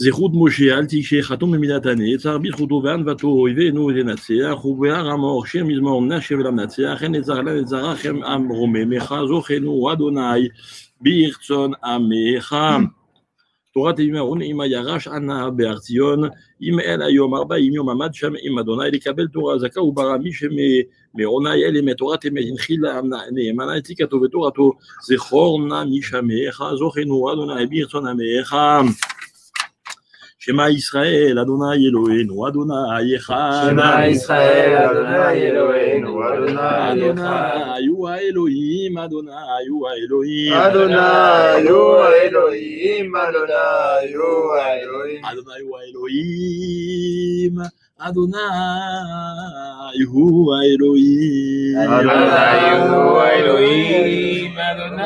זכות משה אל תישא חתום במידת הנצח, בזכותו וענוותו הבאנו לנצח, ובהר המור שיר מזמור נשב למנצח, אין נצח לנצחכם עם רוממך, זוכנו אדוני ברצון עמך. תורת ימרון עם הירש ענה בהר ציון, אם אל היום 40 יום עמד שם עם אדוני לקבל תורה זכה וברא מי שמעוני אלה מתורת אמת הנחילה נאמנה עתיקתו ותורתו זכור נא משמך, זוכנו אדוני ברצון עמך. שמע ישראל, אדוני אלוהינו, אדוני אחד. שמע ישראל, אדוני אלוהינו, אדוני אחד. אדוני הוא האלוהים, אדוני הוא האלוהים. אדוני הוא האלוהים, אדוני הוא האלוהים. אדוני הוא האלוהים, אדוני הוא האלוהים. אדוני הוא האלוהים, אדוני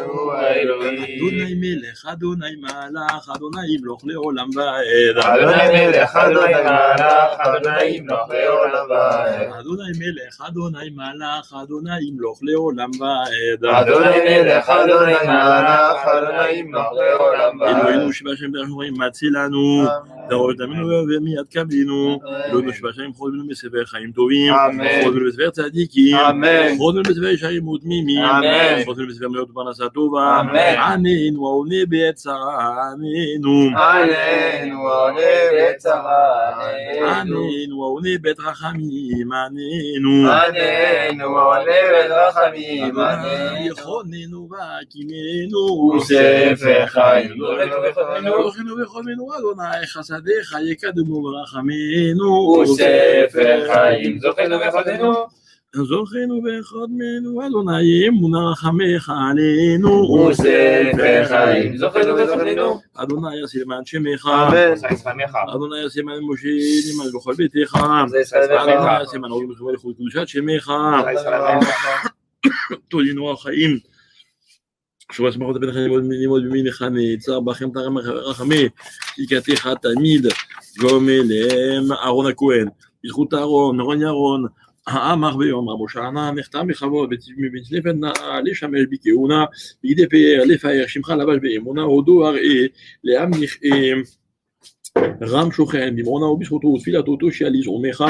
הוא האלוהים. אדוני מלך, אדוני מלך, אדוני ימלוך לעולם ועד. אדוני מלך, אדוני מלך, אדוני ימלוך לעולם ועד. אדוני מלך, אדוני מלך, אדוני ימלוך לעולם ועד. אדוני מלך, אדוני מלך, אדוני ימלוך לעולם ועד. אלוהינו שבשם דרך רואים מצילנו, דרוש דמנו ומיד קבינו, אלוהינו שבשם חוד בנו בסבר חיים טובים, חוד בנו בסבר צדיקים, חוד בנו בסבר ישרים ותמימים, חוד בנו בסבר מאות פרנסה טובה, עננו העונה בצרה, עננו העונה בצרה, עננו העונה בית רחמים, עננו העונה בית רחמים, יכוננו והקימנו, וספר חיים זוכנו וחומנו אדוני חסדיך יקדמו ברחמנו, וספר חיים זוכנו וחודנו, זוכנו וחודמנו אדוני אמונה רחמך עלינו, וספר חיים זוכנו וחודנו, אדוני יעשה למען שמך, אדוני יעשה למען משה למען בכל ביתך, אדוני יעשה למען אורים וחבל לכבוד קדושת שמך, תודינו החיים. שוב אשמחות בן חיים ללמוד במינך נעצר בכם תרם רחמי, יקתך תמיד גומלם אהרון הכהן, בזכות אהרון, אהרון ירון, האמר ביום רבו שענה, נחתם בכבוד, בצלפת נאה, לשמש בכהונה, בידי פאר, לפאר, שמך לבש באמונה, הודו אראה, לעם נכאה, רם שוכן, במעונה ובזכותו ותפילתו תושיע לזרומך,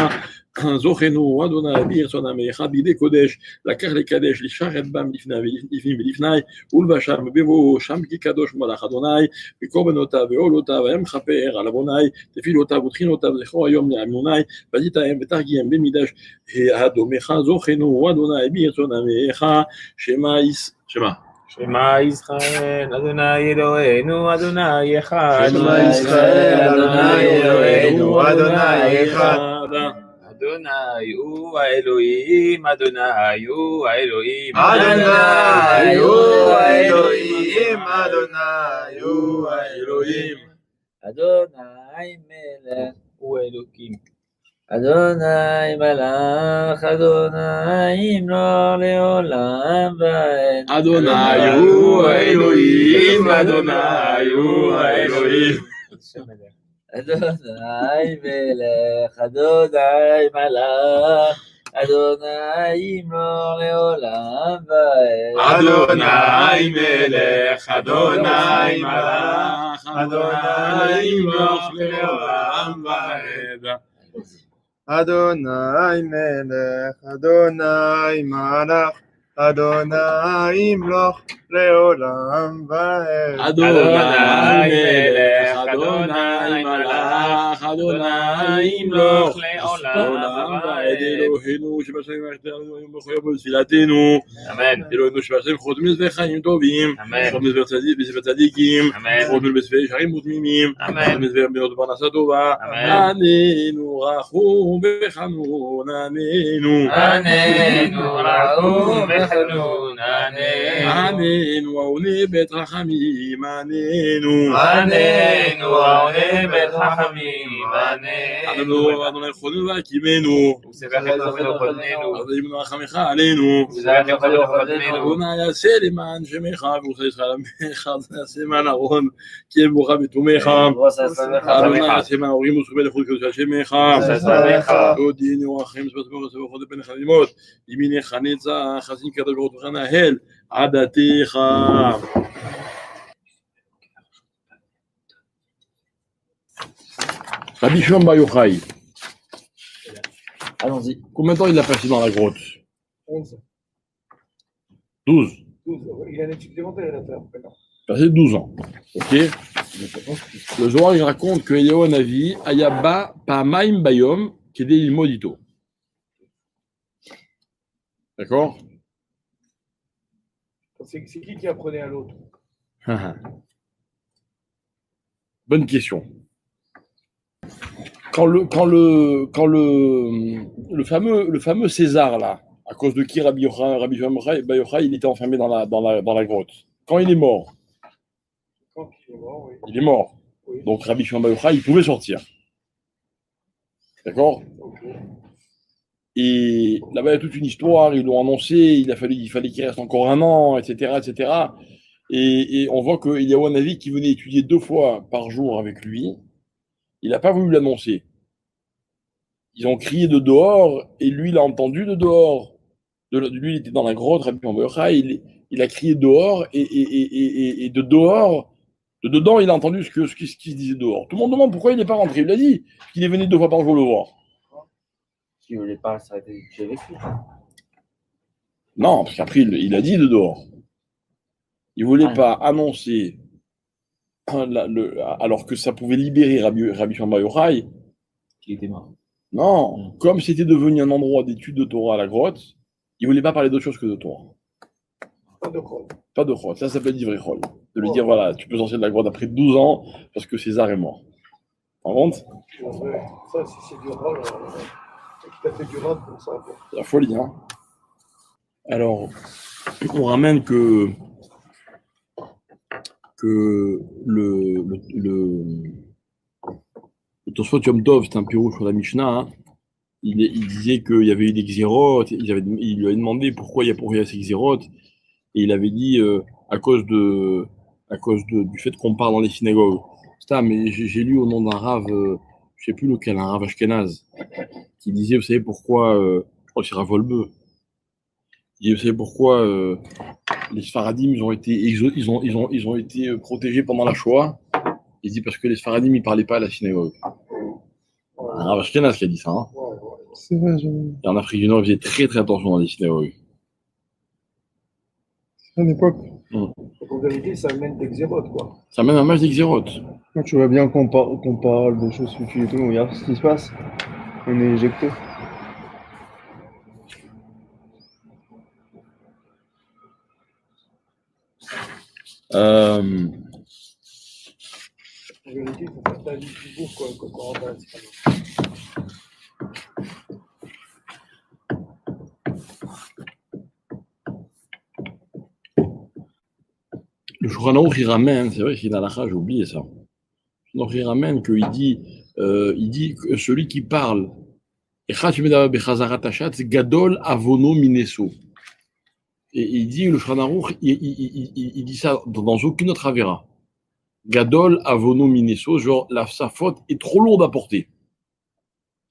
זוכנו אדוני ברצון עמך, בידי קודש, לקח לקדש, לשחט בם לפנים ולפני, ולבשם בבואו שם כי קדוש מלאך אדוני, בקורבנותיו ועולותיו, והם מכפר על אדוני, תפילותיו ותחינותיו, זכרו היום לאמוני, ותיתאם ותרגיעם במידש הדומך, זוכנו אדוני ברצון עמך, שמע ישראל, אדוני אלוהינו, אדוני אחד. שמע ישראל, אדוני אלוהינו, אדוני אחד. אדוני הוא האלוהים, אדוני הוא האלוהים. אדוני הוא האלוהים, אדוני הוא האלוהים. אדוני מלך הוא אלוקים. אדוני מלך, אדוני ימלוך לעולם ועד. אדוני הוא האלוהים, אדוני הוא האלוהים. אדוני מלך, אדוני מלך, אדוני ימלוך לעולם ועד. אדוני מלך, אדוני מלך, אדוני ימלוך לעולם ועד. אדוני מלך, אדוני מלך, אדוני ימלוך לעולם ועד. אדוני מלך, אדוני מלך, אדוני ימלוך לעולם ועד. אלוהינו שבשמים אנחנו מחויבים בתפילתנו, אמן. אלוהינו שבשמים חותמים בספר חיים טובים, אמן. חותמים בספר צדיקים, אמן. חותמים בספר ישרים ותמימים, אמן. חותמים בספר מאות פרנסה טובה. אמן. עננו רחום וחנון, עננו עננו רחום וחנון, עננו העונה בית רחמים, עננו עננו העונה בית רחמים, עננו אדוני חוננו והקימנו, וסבח יוחדנו חודננו, אדוני רחמך עלינו, וסבח יוחדנו חודננו, אדוני יעשה למען שמך ועושה ישראל עמך, יעשה למען אהרון כי הם ברוכה בתומך, אדוני יעשה למען ההורים וזכובי לכבוד קדושת שמך, תודינו רחם סבח בן חמימות, ימינך נצח חסין קדוש ברוך הוא נהל עדתך. Rabbi Shimon Bar Yochai, Allons-y. combien de temps il a passé dans la grotte? 11. 12. 12. Il a un étude supplémentaire, il a fait après. Passé 12 ans. Ok. Le Zohar, il raconte que Eliyahu Hanavi, Ayaba, Pa'amaim Bayom, qui est des maudito. D'accord? C'est qui apprenait à l'autre? Bonne question. Quand le fameux César, là, à cause de qui Rabbi Shimon Bar Yochai, il était enfermé dans la grotte. Quand il est mort, Quand il est mort, oui. il est mort. Oui. Donc Rabbi Shimon Bar Yochai, il pouvait sortir. D'accord? Ok. Et là-bas, il y a toute une histoire, ils l'ont annoncé, il fallait qu'il reste encore un an, etc., etc. Et on voit qu'il y a un avis qui venait étudier 2 fois par jour avec lui. Il n'a pas voulu l'annoncer. Ils ont crié de dehors, et lui, il a entendu de dehors. Lui, il était dans la grotte, Rabbi Shimon Bar Yochai, il a crié dehors, et de dehors, de dedans, il a entendu ce qui se disait dehors. Tout le monde demande pourquoi il n'est pas rentré. Il a dit qu'il est venu 2 fois par jour le voir. Tu ne voulais pas s'arrêter avec lui. Non, parce qu'après, il a dit de dehors. Il ne voulait pas annoncer, alors que ça pouvait libérer Rabbi Shimon Bar Yochai. Qu'il était mort. Non, comme c'était devenu un endroit d'étude de Torah à la grotte, il ne voulait pas parler d'autre chose que de Torah. Pas de rôle. Pas de chol. Ça s'appelle d'ivrei chol. De lui dire, voilà, tu peux sortir de la grotte après 12 ans parce que César est mort. T'en compte? Ça, si c'est du rôle, qui t'a fait du rôle comme ça. C'est la folie, hein. Alors, on ramène que le Tosfot Yom Tov, c'est un pirouche sur la Mishnah, hein. Il disait qu'il y avait eu des xérotes, il lui avait demandé pourquoi il y a ces xérotes, et il avait dit à cause du fait qu'on parle dans les synagogues. Mais j'ai lu au nom d'un rave, je sais plus lequel, un rave ashkénaze, qui disait, vous savez pourquoi, je crois que c'est Rav Wolbe, il disait, vous savez pourquoi les Sfaradim ils ont été protégés pendant la Shoah? Il dit parce que les Sfaradim ils parlaient pas à la synagogue. Un rave ashkénaze qui a dit ça. Hein. C'est vrai, Et en Afrique du Nord, ils faisaient très très attention dans les synagogues. c'est une époque. Mm. En vérité, ça mène des xérotes, quoi. Ça mène un match des xérotes. Quand tu vois bien qu'on parle de choses futiles et tout, regarde ce qui se passe. On est éjecté. En vérité, il faut faire ta vie du bourg, quoi, quand on rentre à la synagogue. Le Shulchan Aruch, il ramène, c'est vrai qu'il est dans la rage, j'ai oublié ça. Donc il ramène qu'il dit que celui qui parle, c'est Gadol Avono Mineso. Et il dit, le Shulchan Aruch, il dit ça dans aucune autre avéra. Gadol Avono Mineso, genre sa faute est trop lourde à porter.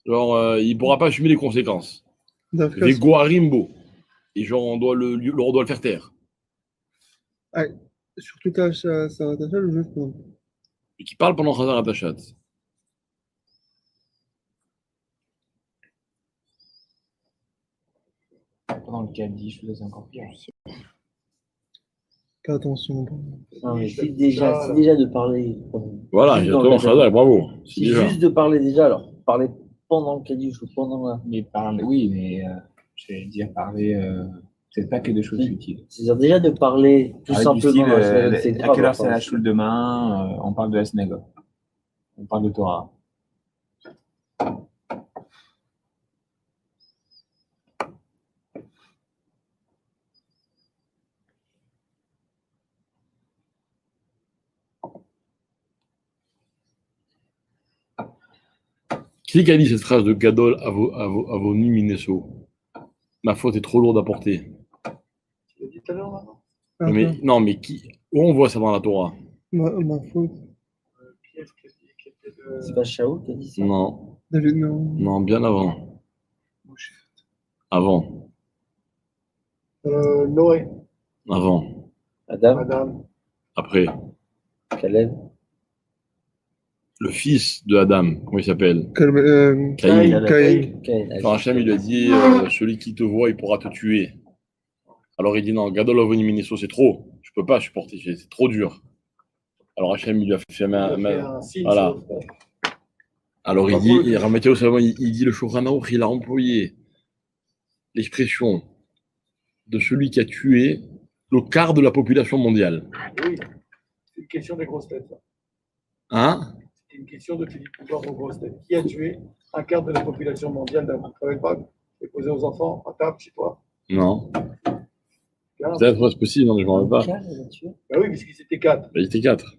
Genre, il ne pourra pas assumer les conséquences. D'après Les Goarimbo. Et genre, on doit le faire taire. surtout qu'à Saratachal ou juste pour. Et qui parle pendant Chazar Atachat. Pendant le Kaddish, c'est encore pire. Fais attention. Non, mais c'est déjà de parler. Voilà, Juste dans exactement, le Kaddish. Chazar, bravo. C'est juste de parler déjà, alors parler pendant le Kaddish ou pendant la. Mais parler, oui, mais je vais dire parler, c'est pas que de choses utiles. C'est-à-dire déjà de parler tout Parler du simplement. style, C'est à grave. quelle heure c'est enfin, la choule demain, on parle de la synagogue, on parle de Torah. Qui a dit cette phrase de Gadol Avoni Mineso? Ma faute est trop lourde à porter. Tu l'as dit tout à l'heure, là? Non, mais où on voit ça dans la Torah? Ma faute. Qui est-ce qui était de... C'est pas Shaoul qui a dit ça? Non, David, non. non, bien avant. Avant. Noé, Avant. Adam, Madame. Après. Caleb. le fils de Adam, comment il s'appelle? Caïn. Caïn. Caïn. Quand Hachem il lui a dit celui qui te voit, il pourra te tuer. Alors il dit non, Gadol Avoni Miniso, c'est trop. Je peux pas supporter, c'est trop dur. Alors Hachem il lui a fait un signe voilà. sur le front. Alors il dit, Ramateo Salomon, il dit le Shulchan Aruch, il a employé l'expression de celui qui a tué le quart de la population mondiale. Oui, c'est une question des grosses têtes. Ça. Hein? C'est une question de Philippe Pouvoir aux grosses têtes. Qui a tué un quart de la population mondiale d'un coup? Vous ne savez pas? Et posé aux enfants à table chez toi. Non. Bien. Peut-être c'est possible, non, mais je ne m'en rappelle pas. Bah oui, puisqu'ils étaient 4. Il était 4.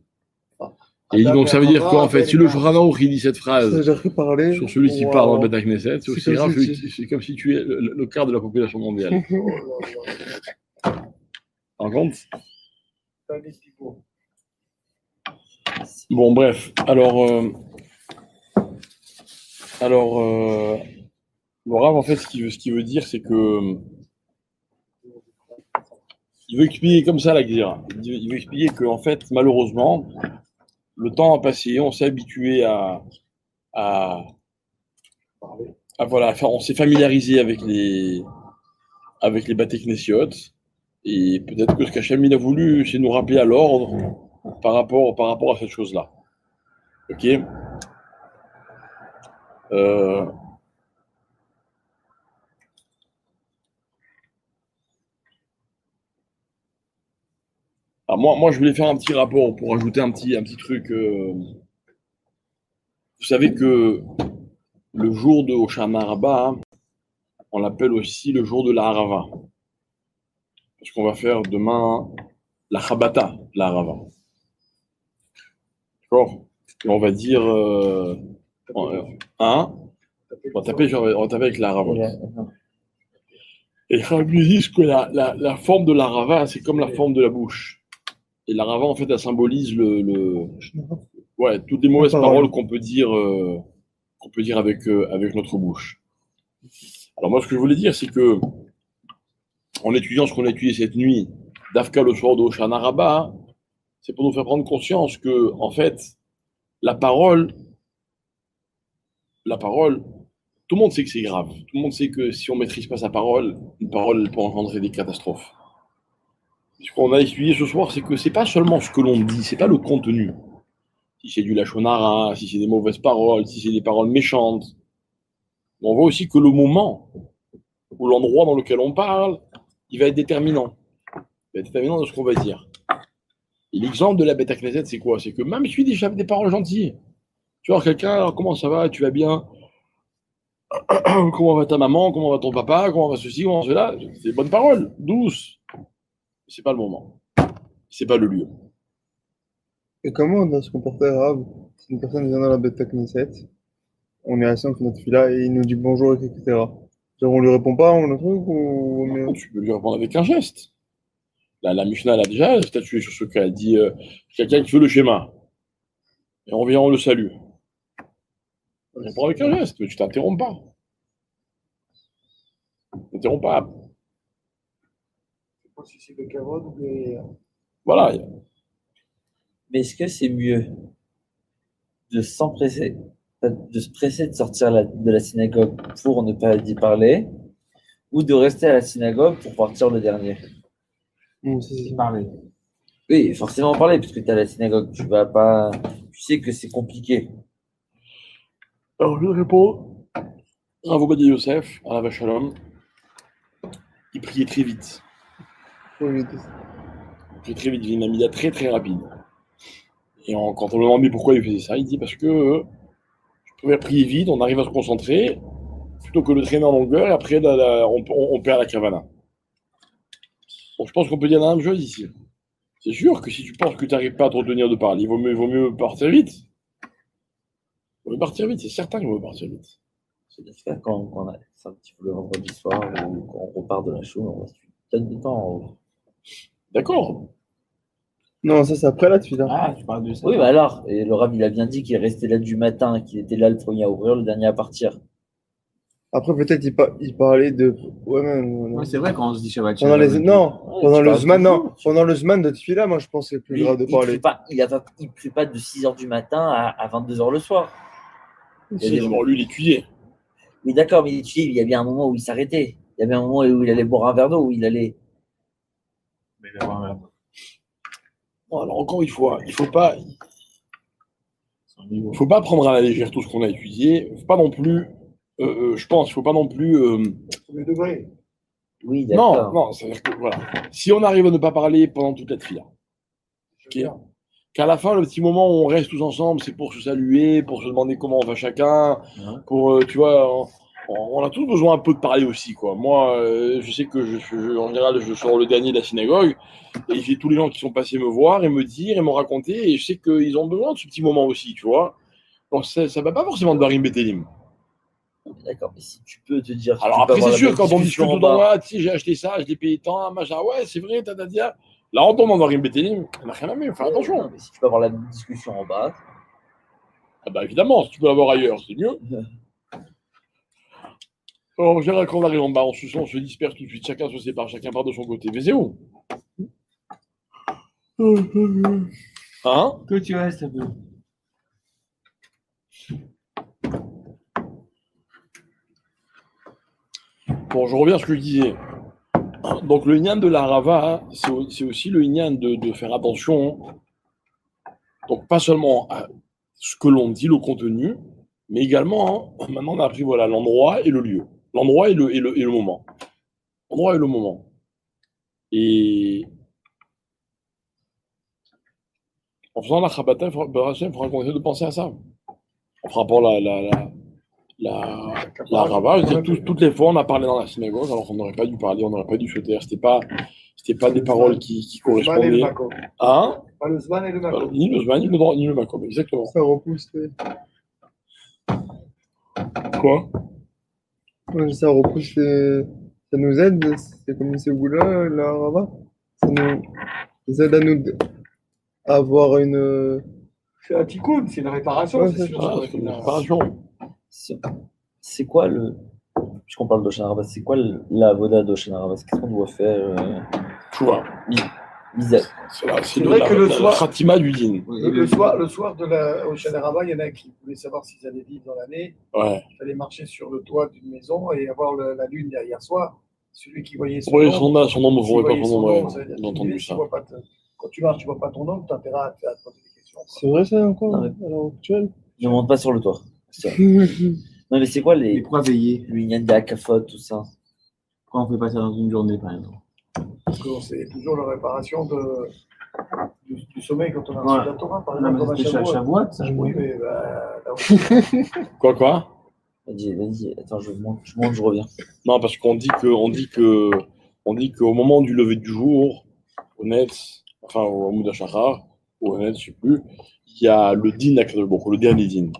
Et il dit donc ça veut dire quoi en fait? Si le Shulchan Aruch il dit cette phrase J'ai appris parler. sur celui qui parle dans le Beth Knesset, c'est aussi comme grave, si c'est comme si tu es le quart de la population mondiale. Oh là là. Tu te rends compte? C'est un petit peu. Bon, bref. Alors, le Rav, en fait, ce qu'il veut dire, c'est que il veut expliquer comme ça la Gzira. Il veut expliquer que, en fait, malheureusement, le temps a passé, on s'est habitué voilà, on s'est familiarisé avec les Bate Knessiot, et peut-être que ce qu'Hachem il a voulu, c'est nous rappeler à l'ordre par rapport à cette chose-là. Ok. Moi, je voulais faire un petit rapport pour ajouter un petit truc. Vous savez que le jour de Hoshana Rabbah, on l'appelle aussi le jour de la Harava. Parce qu'on va faire demain la Chabata, la Harava. D'accord? Et on va dire. On va taper avec la Harava. Et les Chachamim disent que la forme de la Harava, c'est comme la forme de la bouche. Et la Harava, en fait, elle symbolise toutes les mauvaises paroles qu'on peut dire avec notre bouche. Alors moi, ce que je voulais dire, c'est que en étudiant ce qu'on a étudié cette nuit, d'Afka le soir de Hoshana Rabbah, c'est pour nous faire prendre conscience que, en fait, la parole, tout le monde sait que c'est grave. Tout le monde sait que si on ne maîtrise pas sa parole, une parole elle peut engendrer des catastrophes. Ce qu'on a étudié ce soir, c'est que c'est pas seulement ce que l'on dit, c'est pas le contenu. Si c'est du lachon hara, si c'est des mauvaises paroles, si c'est des paroles méchantes. On voit aussi que le moment ou l'endroit dans lequel on parle, il va être déterminant. Il va être déterminant de ce qu'on va dire. Et l'exemple de la Beth Knesset, c'est quoi? C'est que même si tu dis des paroles gentilles, tu vois quelqu'un, alors comment ça va, tu vas bien? Comment va ta maman? Comment va ton papa? Comment va ceci? Comment va cela? C'est des bonnes paroles, douces. C'est pas le moment. C'est pas le lieu. Et comment on doit se comporter arabe si une personne vient dans la Beth Knesset, on est assis, on fait notre fila et il nous dit bonjour, etc. Genre on lui répond pas, on a un truc ou... Tu peux lui répondre avec un geste. La Mishnah elle a déjà statué sur ce cas. Elle dit quelqu'un qui fait le schéma. Et on vient, on le salue. On répond avec un geste, mais tu t'interromps pas. Tu t'interromps pas. Je sais pas si c'est le kavod ou les. Voilà. Mais est-ce que c'est mieux de s'empresser, de se presser de sortir de la synagogue pour ne pas y parler, ou de rester à la synagogue pour partir le dernier? c'est Parler. Oui, forcément parler, puisque tu es à la synagogue. Tu vas pas. Tu sais que c'est compliqué. Alors je réponds. Rav Ovadia Yosef, à la Shalom, il priait très vite. Il priait très vite, il avait une amida très très rapide. Et quand on lui demandait pourquoi il faisait ça, il dit parce que je pouvais prier vite, on arrive à se concentrer, plutôt que de traîner en longueur, et après on perd la kavana. Donc je pense qu'on peut dire la même chose ici. C'est sûr que si tu penses que tu n'arrives pas à te retenir de parler, il vaut mieux partir vite. Il vaut mieux partir vite, c'est certain qu'il vaut mieux partir vite. C'est difficile quand on a un petit peu le vendredi soir ou quand on repart de la show, on reste une tonne de temps. D'accord. Non, ça c'est après la tefila. Ah, tu parles de ça. Oui, bah alors, et le Rav, il a bien dit qu'il restait là du matin, qu'il était là le premier à ouvrir, le dernier à partir. Après, peut-être il parlait de. Ouais, mais. Ouais, c'est vrai quand on se dit Shabbat Pendant les. Shalom. Non, Ouais, pendant tu le parles Zman, non. toujours. Pendant le Zman de Tfila, moi, je pense que c'est plus Lui, grave de il ne parler. prie pas de 6h du matin à 22h le soir. Il y a des Bon, lui, il étudiait. Oui, d'accord, mais il y avait un moment où il s'arrêtait. Il y avait un moment où il allait boire un verre d'eau, où il allait. Mais d'avoir Bon, alors encore une fois, il son niveau. faut pas prendre à la légère tout ce qu'on a étudié. Faut pas non plus, je pense, il faut pas non plus. Premier degré. Oui, Non, d'accord. non, c'est-à-dire que voilà. Si on arrive à ne pas parler pendant toute la fila, ok, qu'à la fin, le petit moment où on reste tous ensemble, c'est pour se saluer, pour se demander comment on va chacun, Ouais. pour, tu vois, on a tous besoin un peu de parler aussi, quoi. Moi, je sais que en général, je sors le dernier de la synagogue, et j'ai tous les gens qui sont passés me voir et me dire et me raconter, et je sais qu'ils ont besoin de ce petit moment aussi, tu vois. Donc ça ne va pas forcément de Barim Betelim. D'accord, mais si tu peux te dire. Si Alors tu peux après, avoir c'est la sûr, même quand on discussion discute en dedans, bas. ouais, tu sais, j'ai acheté ça, je l'ai payé tant, machin, ouais, c'est vrai, tatadia. Là, on tombe dans Barim Betelim, on n'a rien à mettre, faut faire attention. Non, mais si tu peux avoir la même discussion en bas. Ah bah évidemment, si tu peux l'avoir ailleurs, c'est mieux. Alors, en général, quand on arrive en bas, on se disperse tout de suite, chacun se sépare, chacun part de son côté. Mais c'est où? Hein? Que tu restes un peu. Bon, je reviens à ce que je disais. Donc, le yin de la rava, c'est aussi le yin de faire attention. Donc, pas seulement à ce que l'on dit, le contenu, mais également, maintenant, on a appris voilà, l'endroit et le lieu. L'endroit et le moment. L'endroit et le moment. Et en faisant la Chabata, il faudra continuer de penser à ça. Par rapport à la rava, je veux dire, toutes les fois, on a parlé dans la synagogue, alors qu'on n'aurait pas dû parler, on n'aurait pas dû se taire. C'était pas des paroles qui Le Zman et le correspondaient. Makom. Hein? Pas le Zman et le Makom. Ni le Zman, ni le droit, ni le Makom, exactement. Ça repousse. Quoi? Ouais, ça repousse. Ça nous aide. C'est comme c'est Boula, la Rava. Ça aide à nous à avoir une. C'est un tikkun, c'est une réparation, Ouais, c'est c'est sûr. Ah, ça c'est comme doit une être réparation. C'est quoi le. Puisqu'on parle d'Oshana Rabbah, c'est quoi la voda d'Oshana Rabbah? Qu'est-ce qu'on doit faire Tu vois. Misère. C'est vrai que le soir- Khatima du din. Le soir de au Shana il y en a qui voulaient savoir s'ils allaient vivre dans l'année. Ouais. Il fallait marcher sur le toit d'une maison et avoir la lune derrière soi. Celui qui voyait son Oui, ombre, son nom, s'il vous ne voyez voyait pas son son nom, ombre, ouais. ça veut dire J'ai qu'il entendu est, ça. quand tu marches, tu ne vois pas ton ombre, tu as intérêt à te poser des questions. C'est vrai, ça, encore, Non, à l'heure actuelle? Ne monte pas sur le toit. C'est vrai. Non, mais c'est quoi Et les. pourquoi veiller? L'union de Akafot, tout ça? Pourquoi on fait pas ça dans une journée, par exemple? Parce que c'est toujours la réparation du sommeil quand on a Ouais. reçu la Torah. Par Non, exemple, mais comme à c'était Shavuot. Shavuot, ça. Oui, mais là aussi, Quoi? Vas-y. Attends, je monte, je reviens. Non, parce qu'on dit qu'au moment du lever du jour, au Netz, enfin au Moud Hashachar, ou au Netz, je ne sais plus, il y a le din d'Akadosh Baruch Hu, le dernier din.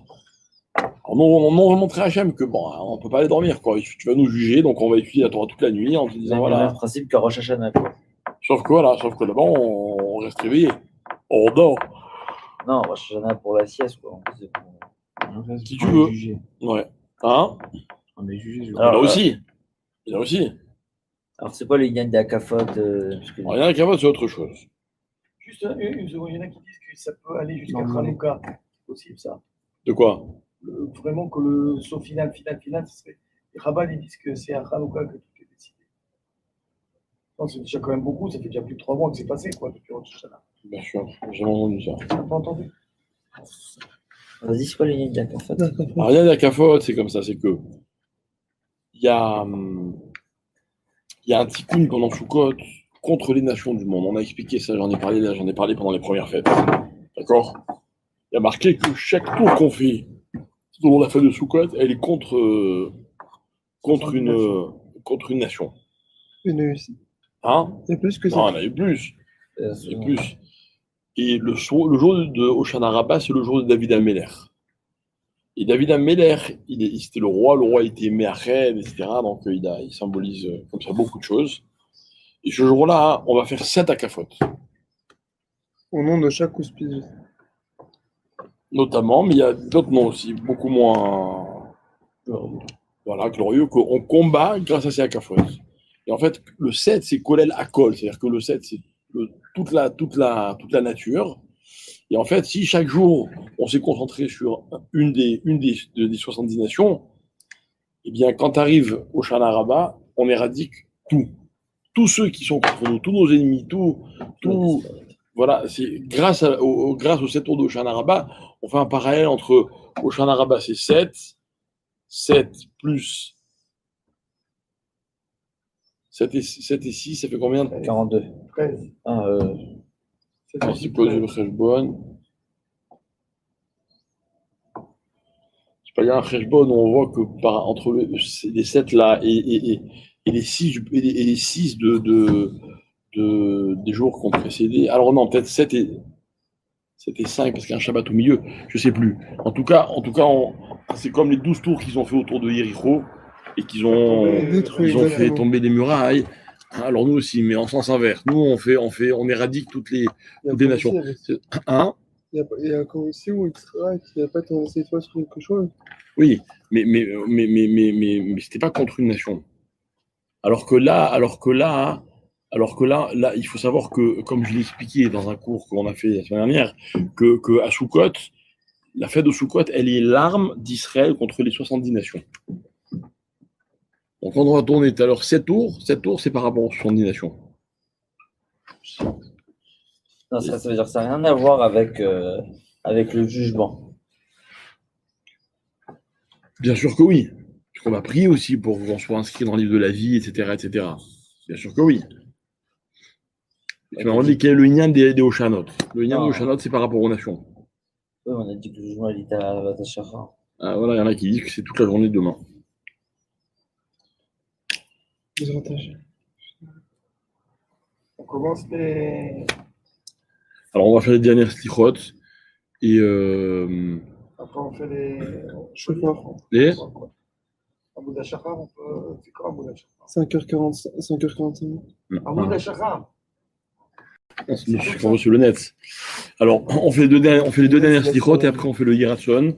Alors nous, on va montrer à Hachem que bon, on ne peut pas aller dormir, quoi. Tu vas nous juger, donc on va étudier la Torah toute la nuit en te disant Le voilà. même principe que Rosh Hashanah, quoi. Sauf que là-bas, on reste réveillé. On dort. Non, Rosh Hashanah pour la sieste, quoi. Si tu veux. Jugé. Ouais. Hein? On est jugé. Il y en a aussi. Il y en a aussi. Alors, c'est quoi le Yann d'Akafot parce que... Alors, il y en a qui avaient, c'est autre chose. Juste, il y en a qui disent que ça peut aller jusqu'à Non. Hanouka. C'est possible, ça. De quoi? Vraiment que le saut final, ce serait. Les rabbins, ils disent que c'est à Hanouka que tout est décidé. Non, c'est déjà quand même beaucoup, ça fait déjà plus de 3 mois que c'est passé, quoi, depuis Rosh Hashanah. Bien sûr, j'ai jamais entendu ça. T'as pas entendu? Vas-y, c'est quoi le Yann d'Akafot? Alors, rien à Kafot, c'est comme ça, c'est que il y a un tikkun pendant Sukkot contre les nations du monde. On a expliqué ça, j'en ai parlé pendant les premières fêtes. D'accord? Il y a marqué que chaque tour qu'on fait tout au long de la fête de Sukkot, elle est contre une nation. Une. Hein? C'est plus que Non, ça. il y en a eu plus. C'est plus. Et le jour de Hoshana Rabbah, c'est le jour de David Ameler. Et David Ameler, c'était le roi était Meached, etc. Donc il symbolise comme ça beaucoup de choses. Et ce jour-là, on va faire 7 akafot. Au nom de chaque auspice. Notamment, mais il y a d'autres noms aussi, beaucoup moins Voilà, glorieux, qu'on combat grâce à ces akafot. Et en fait, le 7, c'est Kolel Akol, c'est-à-dire que le 7, c'est toute la nature. Et en fait, si chaque jour, on s'est concentré sur une des 70 nations, eh bien, quand tu arrives au Shana Rabba, on éradique tout. Tous ceux qui sont contre nous, tous nos ennemis, voilà, c'est grâce au 7 tours de Shana Rabba, on fait un parallèle entre au Shana Rabba, c'est 7 plus 7 et 6, ça fait combien? 42. 13. C'est quoi le Cheshbon? Il y a un Cheshbon où on voit que entre les 7 là et les 6 des jours qui ont précédé. Alors non, peut-être 7 et 5 parce qu'il y a un Shabbat au milieu, je ne sais plus. En tout cas c'est comme les 12 tours qu'ils ont fait autour de Yericho et qu'ils ont fait tomber des murailles. Alors nous aussi, mais en sens inverse. Nous, on éradique toutes les nations. Hein? Il y a encore aussi où Israël qui n'a pas tourné cette fois sur quelque chose. Oui, mais c'était pas contre une nation. Alors que là, il faut savoir que, comme je l'ai expliqué dans un cours qu'on a fait la semaine dernière, que à Sukkot, la fête de Sukkot, elle est l'arme d'Israël contre les 70 nations. Donc, quand on va tourner tout à l'heure 7 tours, c'est par rapport aux 70 nations. Non, ça veut dire que ça n'a rien à voir avec le jugement. Bien sûr que oui. Parce qu'on va prier aussi pour qu'on soit inscrit dans le livre de la vie, etc. Bien sûr que oui. Tu m'as demandé quel est le lien des Oshanot. Le lien des Oshanot, c'est par rapport aux nations. Oui, on a dit que le jugement il était à la Vatashara. Ah, voilà, il y en a qui disent que c'est toute la journée de demain. On commence les. Alors, on va faire les dernières slichot. Et. Après, on fait les. Les Amoud HaShachar, on peut. C'est quoi Amoud HaShachar? 5h45. Amoud HaShachar. On va sur le net. Alors, on fait les deux dernières slichot et après on fait le Yiratson.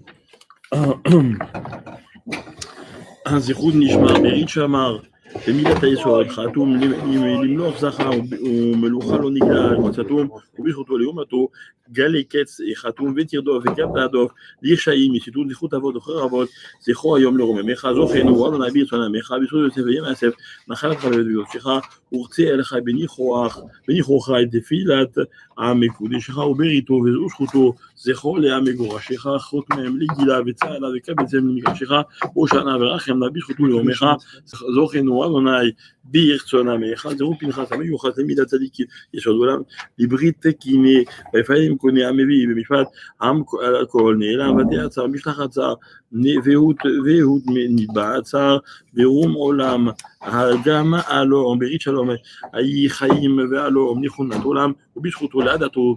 Un Zichud Nishmar, Berit Shamar, במילת היסוד, חתום למלוך זכר ומלוכה לא נגלה, מצאתום ובזכותו לעומתו, גלי קץ חתום ותרדוף וגם תהדוף, לישעים, יסיתות זכות אבות אחר אבות, זכרו היום לרוממך, זוכנו, אדוני ברצון עמך, בזכות יוסף וימאסף, נחלת חלבת ויוספך, ורצה אליך בניחוך את תפילת עם מקודשך ובריתו וזכותו, זכרו לעם מגורשך, חוט מהם לגילה וצהלה וקבצם למגרשך, ושנה ורחם לה בזכותו לאומך, זוכנו אדוני ברצון עמך, זהו פנחס המיוחד תמיד הצדיק יסוד עולם, לברית תקינה, ויפעלים קונה המביא במשפט, עם הכל נעלם ותעצר משלחת צר, והות נתבע צר, ברום עולם, גם אלום, ברית שלום, היי חיים ואלום, נכונת עולם, ובזכותו לעדתו,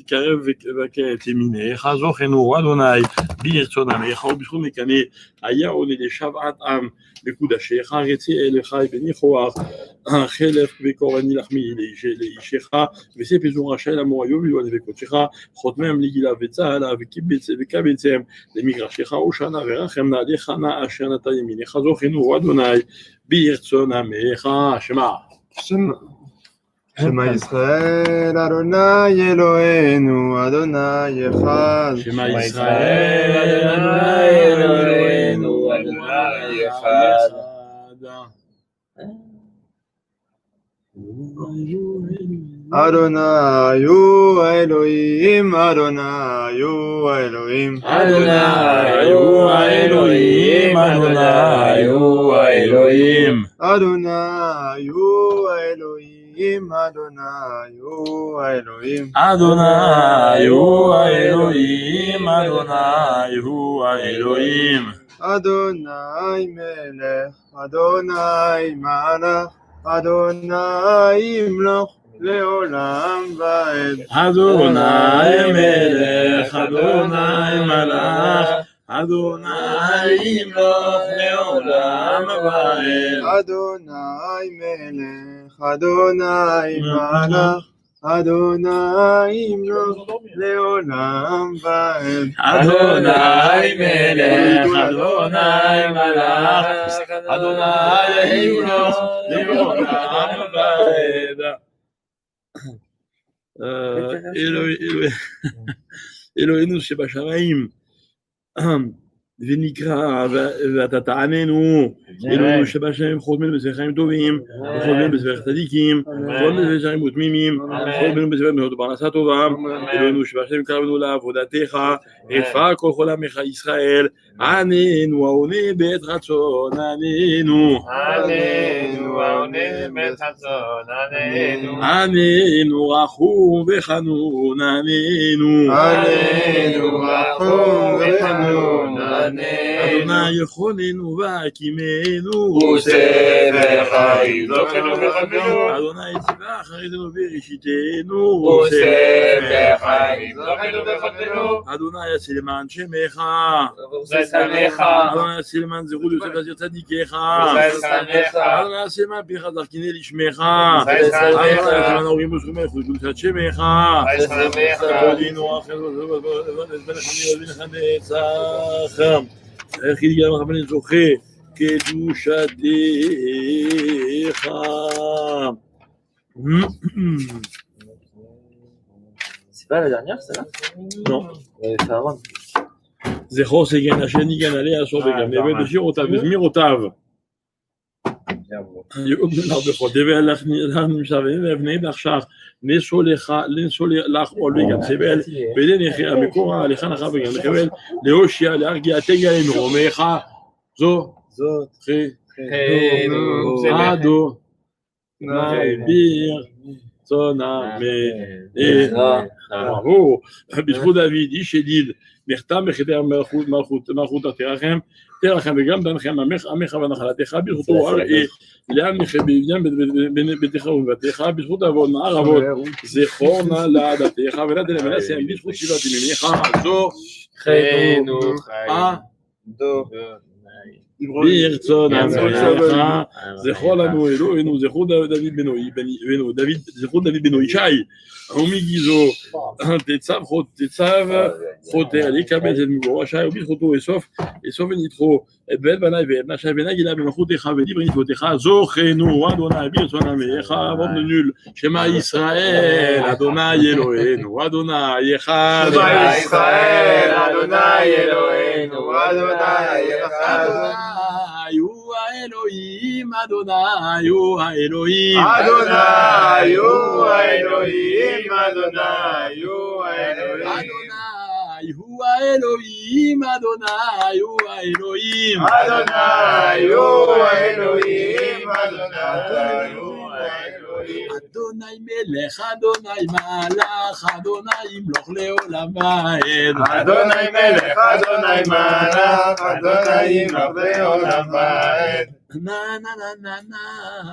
קרב וכעת ימינך, זוכנו אדוני ברצון עמך, ובזכות מקנה, היה עולה לשבעת עם, מקודשך, רצה אליך בניחוח, חלף וקורני לחמי לאישך, וספזור רשאי למור היום ולבנה וקודשך, חותמם לגילה וצהלה וקבצם למגרשך, ושנה ורחם נעליך נא אשר נטע ימינך, זוכנו אדוני ברצון עמך, שמע. Shema Yisrael, Adonai Eloheinu, Adonai Echad. Shema Yisrael, Adonai Eloheinu, Adonai Echad. Adonai hu Elohim, Adonai hu Elohim. Adonai hu Elohim, Adonai hu Elohim. Adonai hu Elohim, Adonai hu Elohim. Adonai hu Elohim, Adonai hu Elohim. Adonai melech, Adonai malach, Adonai imloch leolam vaed. Adonai melech, Adonai malach, Adonai imloch leolam vaed. Adonai melech, Adonai malach, Adonai Imloch Leolam Vaed. Adonai Melech, Adonai Malach, Adonai Yimloch, Leolam Vaed. Eloheinu שבשמיים, ונקרא ואתה תעננו, אלוהינו שבשמיים חותמנו בספר חיים טובים, וחותמנו בספר צדיקים, חותמנו בספר שערים ותמימים, חותמנו בספר מאות פרנסה טובה, אלוהינו שבשמיים קרבנו לעבודתך, רפא כל עמך ישראל, עננו העונה בעת רצון, עננו, עננו העונה בעת רצון, עננו, עננו רחום וחנון, עננו, עננו רחום וחנון, אדוני יכוננו והקימנו, וספר חיים זוכנו וחותמנו, אדוני ציווה אחריתנו בראשיתנו, וספר חיים זוכנו וחותמנו, אדוני יעשה למען שמך, ושמך, אדוני יעשה למען זכות יוסף אשר צדיקיך, ושמך, אדוני יעשה למען פיך זרקני לשמך, ושמך, אדוני יעשה למען ההורים וסכומי חוץ קדושת שמך, ושמך, תודינו אחרינו ובנך נצח, איך יגיע למחבן זוכה קדושתך. C'est pas la dernière, celle-là? Non. On avait fait avant. זכור סגן אשר ניגן עליה אסור וגם נבד בשירותיו וזמירותיו. יאמר בכל דבר לך נמשבים ואבני דחשך נשו לך עול וגם סבל ודנך המקור עליך נחה וגם לחבל להושיע להרגיע תגע מרומך זו חנו עדו נביר צונה ברור בזכות דוד איש ידיד נחתם בחדר מלכות תרחם וגם דנחם עמך ונחלתך בזכותו אראה ולעמך בבניין ביתך ובבתך בזכות אבות נער אבות זכור נא לעדתך ונתן ונעשה בזכות שיבת ימיניך זו חנו Do. ברצון עמך זכור לנו אלוהינו זכור דוד בנו ישי ומגיזו תצב חוטא לקבל את מבורשי ובזכותו אסוף ונדחו את בית בני ואת נשי ונגילה במלכותך ודיבר נפלותיך זוכנו אדוני ברצון עמך ובנול שמע ישראל אדוני אלוהינו אדוני אחד שמע ישראל אדוני אלוהינו אדוני אחד הוא האלוהים אדוני הוא האלוהים אדוני הוא האלוהים אדוני הוא האלוהים אדוני הוא האלוהים אדוני הוא האלוהים אדוני הוא האלוהים אדוני הוא האלוהים אדוני מלך אדוני מלך אדוני ימלוך לעולם ועד אדוני מלך אדוני מלך אדוני ימלוך לעולם ועד נה נה נה נה נה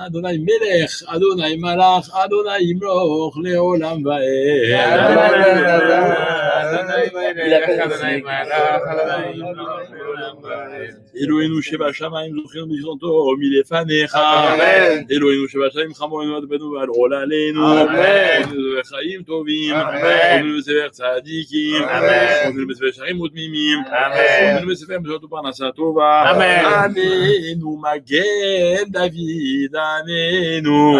אדוני מלך אדוני מלך אדוני ימלוך לעולם ועד אלוהינו שבשמיים זוכרנו בזכותו מלפניך אלוהינו שבשמיים חמורנו עד בנו ועל עול עלינו וחיים טובים חותמנו בספר צדיקים חותמנו בספר שערים ותמימים חותמנו בספר מצוות ופרנסה טובה עננו מגן דוד עננו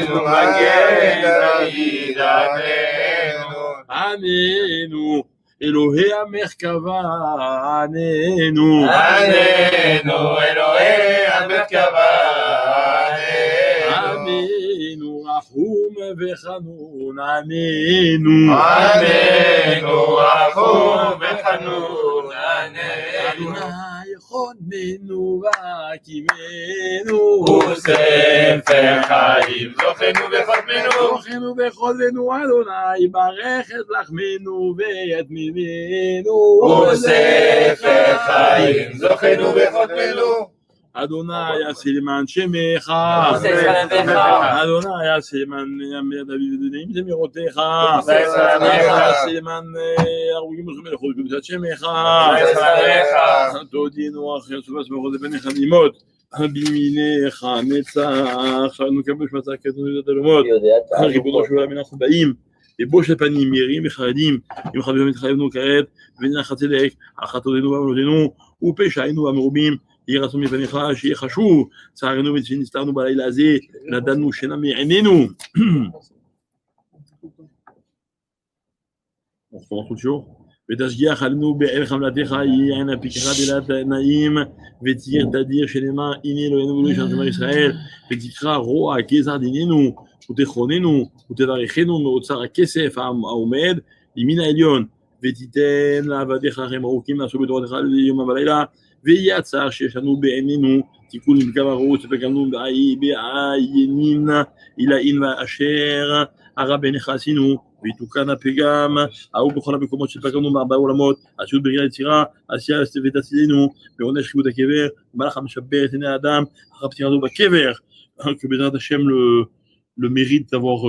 מגן דוד עננו עננו אלוהי המרכבה עננו אלוהי המרכבה עננו רחום וחנון עננו רחום וחנון אדוני יכוננו והקימנו וספר חיים זוכנו וחותמנו זוכנו בחודנו אדוני ברכת לחמנו ויתמימנו וספר חיים זוכנו וחותמנו אדוני יעשה למען שמך אדוני יעשה למען ימי דוד ודודים זמירותיך יעשה למען הרוגים ושומעים לחוד קדושת שמך תודינו אחרי סוף הסמכות לבניך נימות בימיניך נצח, שלנו קבש מצא כתוב לדלמות, ויודעת ריבונו של עולם אנחנו באים, בבושת פנים, ירים וחרדים, אם חברים מתחייבנו כעת, ונח הצדק, החטאותינו ועוונותינו, ופשענו המרובים, יהי רצון מפניך, שיהיה חשוב, צערנו ושנסתרנו בלילה הזה, נדלנו שינה מעינינו. On recommence tout le jour. ותשגיח עלינו בערך המלאתך, יהיה עין הפיקחה דלת נעים, ותהיה תדיר שנאמר, הנה אלוהינו ואלוהי שמר ישראל, ותקרא רוע גזר דיננו, ותכוננו, ותברכנו מאוצר הכסף העומד לימין העליון, ותיתן לעבדיך חיים ארוכים לעשות בתורתך ליום ובלילה, ויהיה הצער שיש לנו בעינינו, תיקון לבקם ערוץ, ופגמנו בעיינין, עילאין ואשר הרע בעיניך עשינו, ויתוקן הפגם, ההוא בכל המקומות שפגמנו מארבע עולמות, עשיות בריאה יצירה, עשייה ותצילנו, בעונש חיבות הקבר, במהלך המשבר את עיני האדם, אחר פטירתו בקבר, que Bézrat Hachem le mérite d'avoir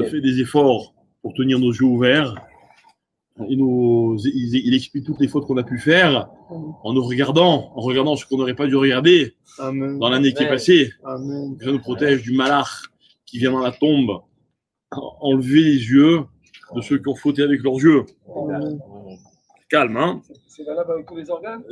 fait des efforts pour tenir nos yeux ouverts. Il explique toutes les fautes qu'on a pu faire en nous regardant, en regardant ce qu'on n'aurait pas dû regarder Amen. dans l'année qui est passée. Amen. Que ça nous protège du malach qui vient dans la tombe, enlever les yeux de ceux qui ont fauté avec leurs yeux. Amen. Calme, hein. C'est valable avec tous les organes?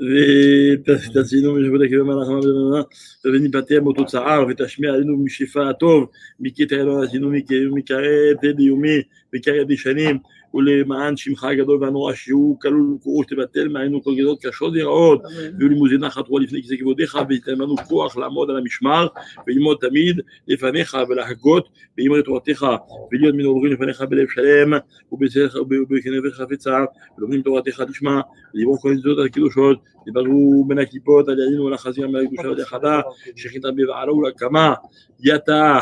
ותצילו משפטי כבמה לחמה ובמה וניפטר מאותו צער ותשמיע עלינו משפע הטוב מקטע אלוהים עשינו מכרת דיומי וכרת דשנים ולמען שמך הגדול והנורא שהוא כלול וקורו שתבטל מעלינו כל גזרות קשות ורעות ולמוזי נחת רוח לפני כיסא כבודיך וייתן לנו כוח לעמוד על המשמר וללמוד תמיד לפניך ולהגות באמרי תורתך ולהיות מן עוברים לפניך בלב שלם ובכנפש חפצה ולומדים תורתך לשמה ולברוך כל נזות הקדושות דיברו בין הקליפות על ידינו ולחזיר מהקדושה ולחדה שכינתה בבעלה ולהקמה יתה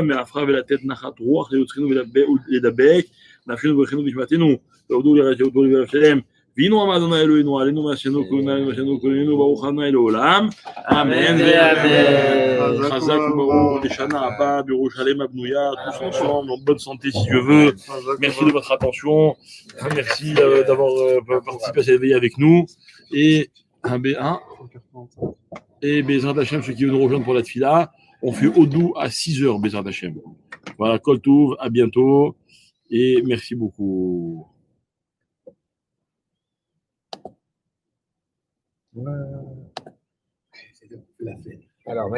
מעפרה ולתת נחת רוח ליוצחנו ולדבק נפשנו וברכנו ונשמתנו ועובדו לרשעותו לבלב שלם והנה אמר אדוני אלוהינו עלינו מעשינו כולנו מעשינו כולנו ברוך ה' לעולם אמן ואמן חזק וברוך לשנה הבאה בירושלים הבנויה tous ensemble en bonne santé si Dieu veut. Merci de votre attention, merci d'avoir participé à cette veille avec nous et et Bezrat Hachem, ceux qui veulent nous rejoindre pour la tfila, on fait Odou à 6h Bezrat Hachem. Voilà, Kol Tov, à bientôt et merci beaucoup. Alors,